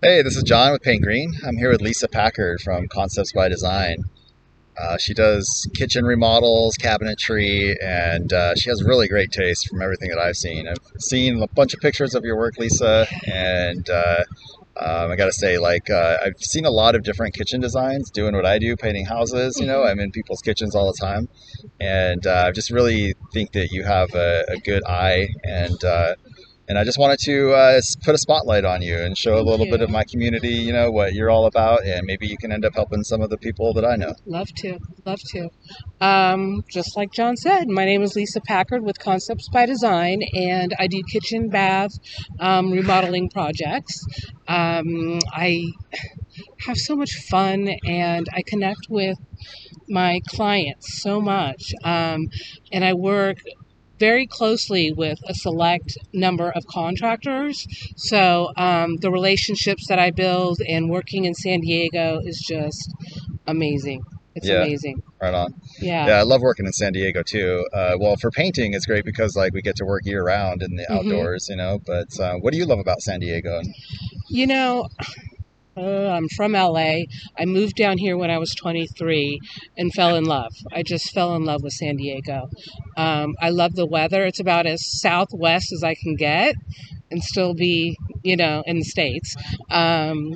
Hey, this is John with Paint Green. I'm here with Lisa Packard from Concepts by Design. She does kitchen remodels, cabinetry, and she has really great taste from everything that I've seen. I've seen a bunch of pictures of your work, Lisa, and I gotta say, I've seen a lot of different kitchen designs doing what I do, painting houses. I'm in people's kitchens all the time, and I just really think that you have a good eye and I just wanted to put a spotlight on you and show a Thank little bit of you. my community, what you're all about, and maybe you can end up helping some of the people that I know. Love to. Love to. Just like John said, my name is Lisa Packard with Concepts by Design, and I do kitchen, bath, remodeling projects. I have so much fun and I connect with my clients so much. And I work very closely with a select number of contractors. So the relationships that I build and working in San Diego is just amazing. It's Yeah, amazing. right on. Yeah. Yeah, I love working in San Diego too. Well, for painting, it's great because like we get to work year round in the hmm outdoors, But what do you love about San Diego? You know, I'm from LA. I moved down here when I was 23 and fell in love. I just fell in love with San Diego. I love the weather. It's about as southwest as I can get and still be, in the States. Um,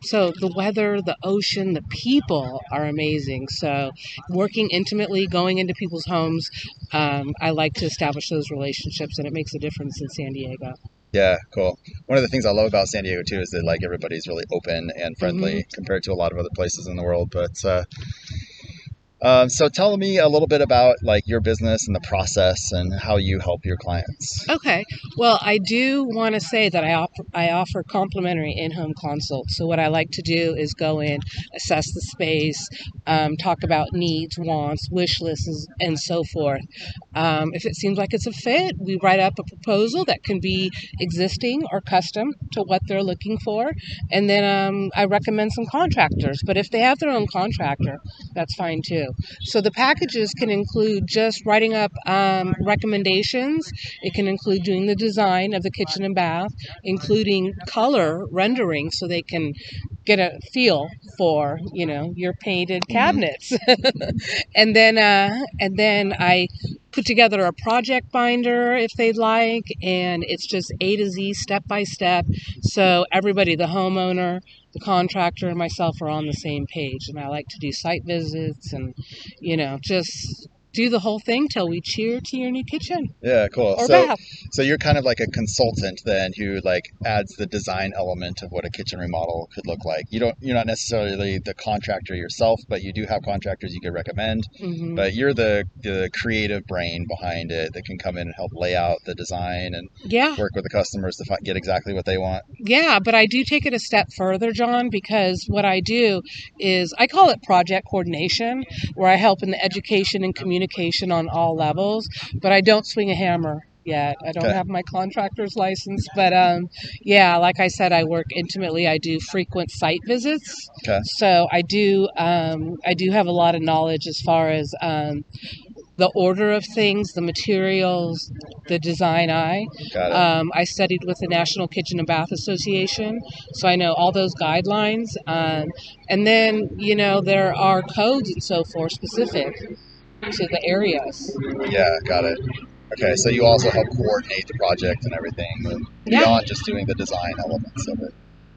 so the weather, the ocean, the people are amazing. So working intimately, going into people's homes, I like to establish those relationships, and it makes a difference in San Diego. Yeah, cool. One of the things I love about San Diego too is that like everybody's really open and hmm friendly compared to a lot of other places in the world. So tell me a little bit about like your business and the process and how you help your clients. Okay. Well, I do want to say that I offer complimentary in-home consults. So what I like to do is go in, assess the space, talk about needs, wants, wish lists, and so forth. If it seems like it's a fit, we write up a proposal that can be existing or custom to what they're looking for, and then I recommend some contractors. But if they have their own contractor, that's fine too. So the packages can include just writing up recommendations. It can include doing the design of the kitchen and bath, including color rendering so they can get a feel for, your painted Hmm. cabinets. And then I put together a project binder if they'd like, and it's just A to Z, step by step. So everybody, the homeowner, the contractor, and myself are on the same page. And I like to do site visits and, just do the whole thing till we cheer to your new kitchen Yeah, cool. or So, bath. so you're kind of like a consultant then who like adds the design element of what a kitchen remodel could look like. You're not necessarily the contractor yourself, but you do have contractors you could recommend. hmm But you're the creative brain behind it that can come in and help lay out the design and Yeah, work with the customers to get exactly what they want. yeah, but I do take it a step further, John, because what I do is I call it project coordination, where I help in the education and communication on all levels, but I don't swing a hammer yet. I don't Okay. have my contractor's license, but yeah, like I said, I work intimately. I do frequent site visits, Okay. so I do have a lot of knowledge as far as the order of things, the materials, the design eye. Got it. I studied with the National Kitchen and Bath Association, so I know all those guidelines. And then, there are codes and so forth specific to the areas. Yeah, got it. Okay, so you also help coordinate the project and everything Yeah, beyond just doing the design elements of it.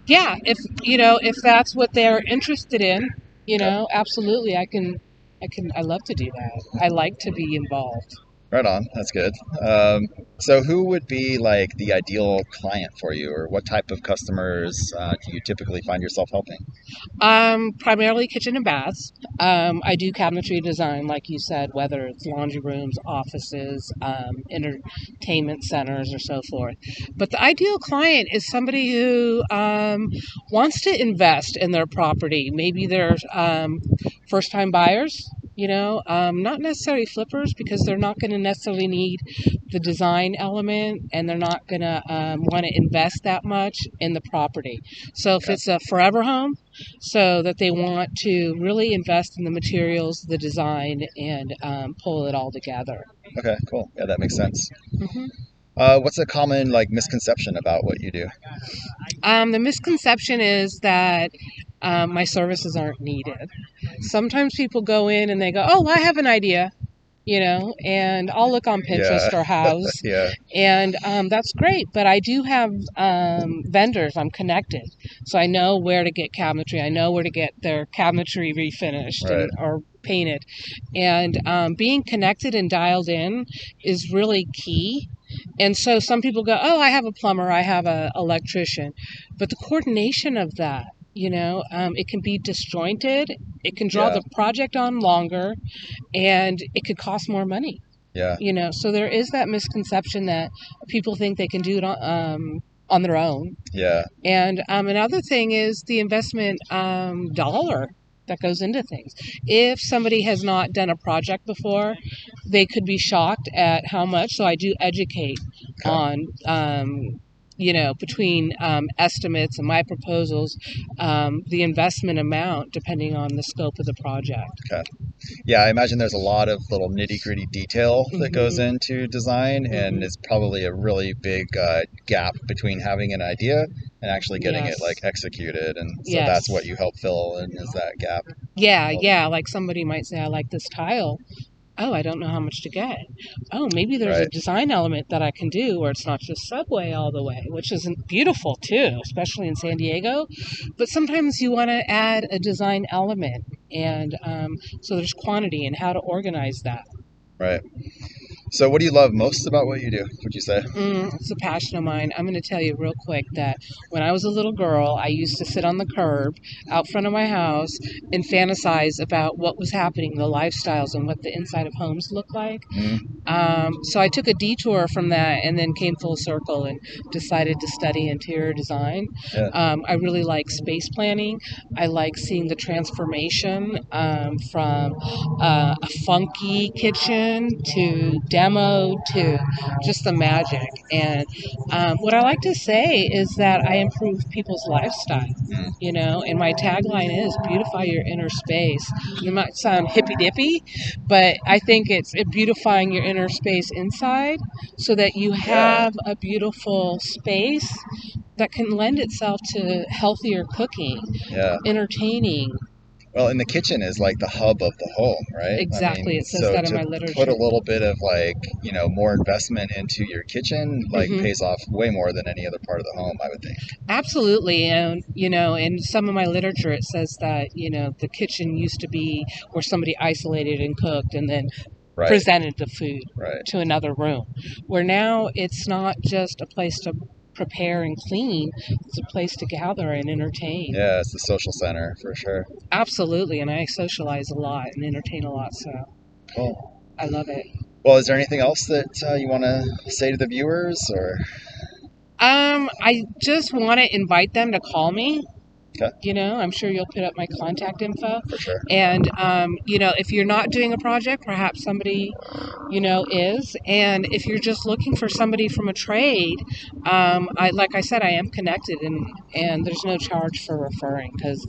yeah. If that's what they're interested in, Okay. absolutely, I love to do that. I like to be involved. Right on. That's good. Um, so, who would be like the ideal client for you, or what type of customers do you typically find yourself helping? Primarily kitchen and baths. I do cabinetry design, like you said, whether it's laundry rooms, offices, entertainment centers, or so forth. But the ideal client is somebody who wants to invest in their property. Maybe they're first time buyers. Not necessarily flippers because they're not going to necessarily need the design element and they're not going to want to invest that much in the property. So if Okay. it's a forever home, so that they want to really invest in the materials, the design, and pull it all together. Okay. Cool. Yeah, that makes sense. hmm What's a common like misconception about what you do? The misconception is that my services aren't needed. Sometimes people go in and they go, "Oh, I have an idea," and I'll look on Yeah, Pinterest or House, yeah, and that's great. But I do have vendors. I'm connected, so I know where to get cabinetry. I know where to get their cabinetry refinished right. and or painted, and being connected and dialed in is really key. And so some people go, "Oh, I have a plumber, I have a electrician," but the coordination of that. It can be disjointed. It can draw Yeah, the project on longer, and it could cost more money. yeah, So there is that misconception that people think they can do it on their own. yeah. And another thing is the investment dollar that goes into things. If somebody has not done a project before, they could be shocked at how much. So I do educate Okay, on, between estimates and my proposals, the investment amount depending on the scope of the project. okay. Yeah, I imagine there's a lot of little nitty-gritty detail that goes Hmm. into design, and Hmm. it's probably a really big gap between having an idea and actually getting it like Yes. executed. And so that's what Yes. you help fill in is that gap. Yeah, Well, yeah. Like somebody might say, I like this tile. Oh, I don't know how much to get. Oh, maybe there's a right, design element that I can do where it's not just subway all the way, which is beautiful too, especially in San Diego. But sometimes you want to add a design element. And so there's quantity and how to organize that. right. So what do you love most about what you do, would you say? It's a passion of mine. I'm going to tell you real quick that when I was a little girl, I used to sit on the curb out front of my house and fantasize about what was happening, the lifestyles, and what the inside of homes look like. Mm, So I took a detour from that and then came full circle and decided to study interior design. yeah, I really like space planning. I like seeing the transformation from a funky kitchen to demo to just the magic. And what I like to say is that I improve people's lifestyle. mm, And my tagline is beautify your inner space. It might sound hippy dippy, but I think it's beautifying your inner space inside so that you yeah, have a beautiful space that can lend itself to healthier cooking, yeah. entertaining. Well, and the kitchen is like the hub of the home, right? I Exactly, mean, it says so that in to my put a literature. little bit of like, more investment into your kitchen, like Hmm. pays off way more than any other part of the home, I would think. Absolutely, and in some of my literature, it says that the kitchen used to be where somebody isolated and cooked, and then Right, presented the food right. to another room. Where now it's not just a place to prepare and clean, it's a place to gather and entertain. Yeah, it's the social center for sure. Absolutely, and I socialize a lot and entertain a lot, so Cool. I love it. Well, is there anything else that you want to say to the viewers or? I just want to invite them to call me. Okay, I'm sure you'll put up my contact info. for sure. And, if you're not doing a project, perhaps somebody, is. And if you're just looking for somebody from a trade, like I said, I am connected and there's no charge for referring because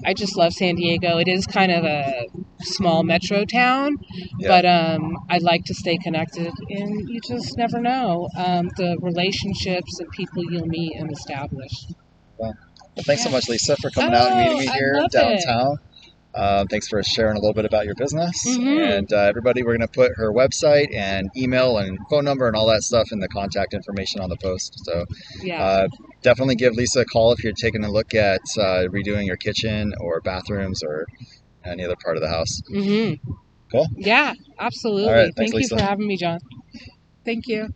I just love San Diego. It is kind of a small metro town, Yeah. but I like to stay connected, and you just never know the relationships and people you'll meet and establish. Well, thanks so Yeah. much, Lisa, for coming out and meeting Oh, me I here love it. downtown. Thanks for sharing a little bit about your business. Hmm. And everybody, we're going to put her website and email and phone number and all that stuff in the contact information on the post. So Yeah. uh, definitely give Lisa a call if you're taking a look at redoing your kitchen or bathrooms or any other part of the house. Hmm. Cool. Yeah, All right. absolutely. Thanks, Thank you Lisa. for having me, John. Thank you.